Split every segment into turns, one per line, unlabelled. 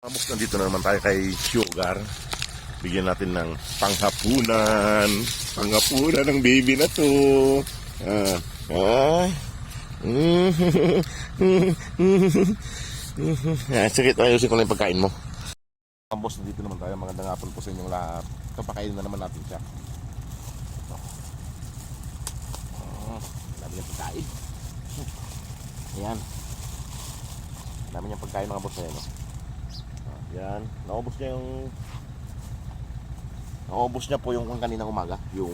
Amos, nandito na naman tayo kay Sugar. Bigyan natin ng panghapunan. Panghapunan ng baby na to. Sige, ayusin ko lang yung pagkain mo. Amos, nandito naman tayo. Magandang hapon po sa inyong lahat. Ito, pakainin na naman natin siya. Ito. Dami niyang pagkain. Ayan. Dami niyang pagkain mga boss. Ayan, no? Yan, naubos niya po yung kaninang umaga, yung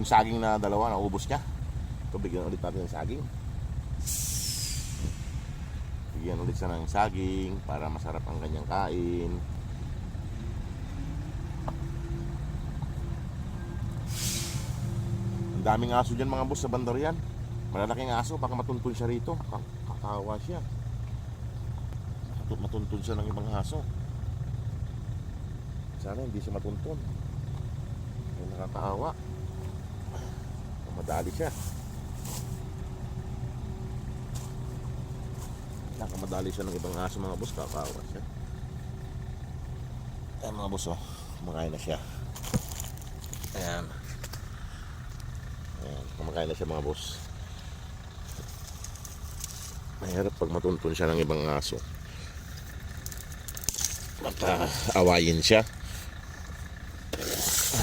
saging na dalawa, naubos niya. Ito, bigyan ulit natin ng saging. Bigyan ulit siya ng saging para masarap ang kanyang kain. Ang daming aso dyan mga boss sa bandar yan. Malalaking aso, baka matuntun siya rito. Kakawa siya. Matuntun siya ng ibang aso. Sana hindi siya matuntun. Ay, nakakaawa. Madali siya. Nakamadali siya ng ibang aso mga boss. Kakaawa siya. Ayan mga boss, oh. Kumakain na siya. Ayan. Ayan. Kumakain na siya mga boss. Mahirap pag matuntun siya ng ibang aso. Awayin siya.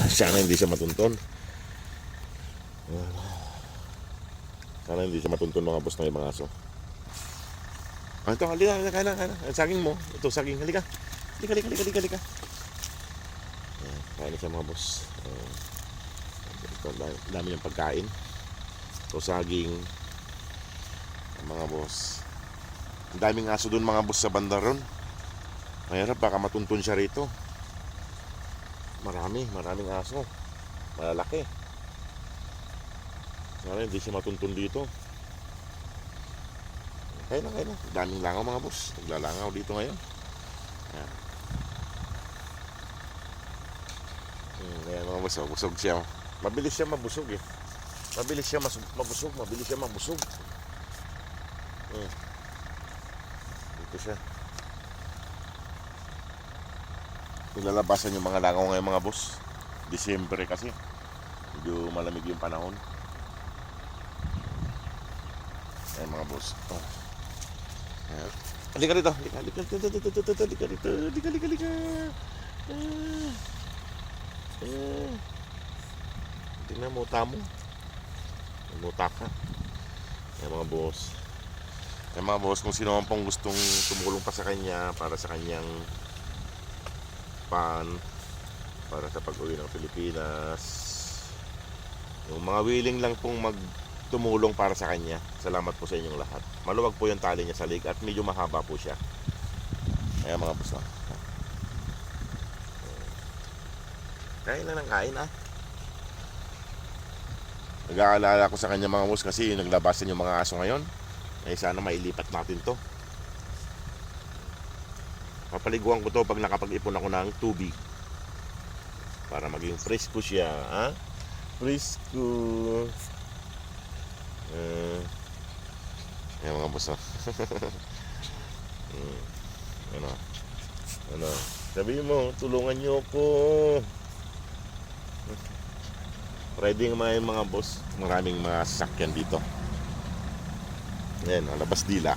Sana hindi siya matuntun. Sana hindi siya matuntun mga boss ng ibang aso. Ito, halika. Saging mo. Ito, saging. Halika. Halika. Kain na siya mga boss. Ito, dami niyang pagkain. Ito, saging. Mga boss. Ang daming aso dun mga boss sa banda ron. Mahirap, baka matuntun siya rito. Maraming aso. Malalaki. Sana hindi siya matuntun dito. Kaya na. Daming langaw mga boss. Naglalangaw dito ngayon. Ayan. Ayan mga boss, busog siya. Mabilis siya mabusog eh. Mabilis siya mabusog. Dito siya. Nilalabasan yung mga langaw ngayon mga boss. Disyembre kasi medyo malamig yung panahon. Ayan mga boss. Halika rito. Halika. Tingnan mo, muta mo. Muta ka. Ayan mga boss. Ayan mga boss, kung sino man pong gustong tumulong pa sa kanya para sa kanyang para sa pag-uwi ng Pilipinas, yung mga willing lang pong magtumulong para sa kanya, salamat po sa inyong lahat. Maluwag po yung tali niya sa leg at medyo mahaba po siya. Ayan mga boss, no? Kain na ng kain Nag-aalala ko sa kanya mga boss kasi naglabasan yung mga aso ngayon. Ay sana mailipat natin to. Papaliguan ko to pag nakapag-ipon ako ng tubig para maging fresco siya, Fresco. Ayan mga boss, ano, sabihin mo, tulungan nyo ko. Ready nga mga boss. Maraming mga sasakyan dito. Ayan, labas dila.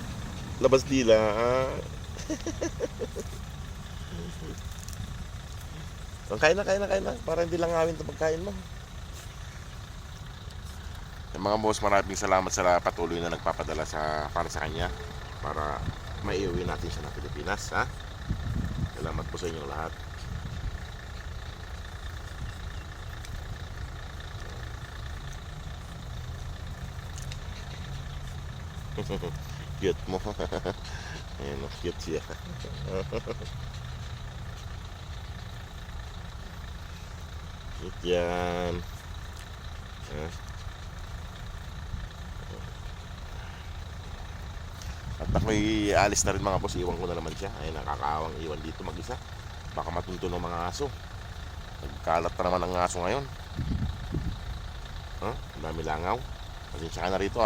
Kain na para hindi lang awin ito pagkain mo. Yung mga boss, maraming salamat sa patuloy na nagpapadala para sa kanya para maiuwi natin siya ng Pilipinas, Salamat po sa inyong lahat. Cute mo. Ayan, cute siya. Cute yan. At ako'y alis na rin mga boss. Iwan ko na naman siya. Ay, nakakaawang iwan dito mag-isa. Baka matuntun ng mga aso. Nagkalat na naman ang aso ngayon. Ang dami langaw. Pasensya ka na rito,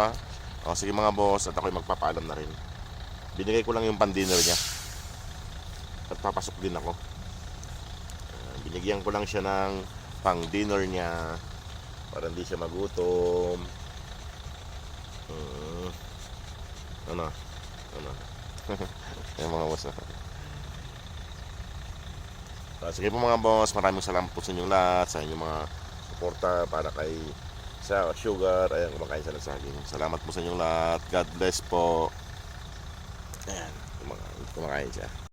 O sige mga boss, at ako'y magpapaalam na rin. Binigay ko lang yung pan-dinner niya. magpapasok din ako. Binigyan ko lang siya ng pang dinner niya para hindi siya magutom. Ano? Yung mga boss. Sige po mga boss, maraming salamat po sa inyong lahat, sa inyong mga suporta para kay sa Sugar. Ayan, kumakain siya ng saging. Salamat po sa inyong lahat. God bless po. Ayan, kumakain siya.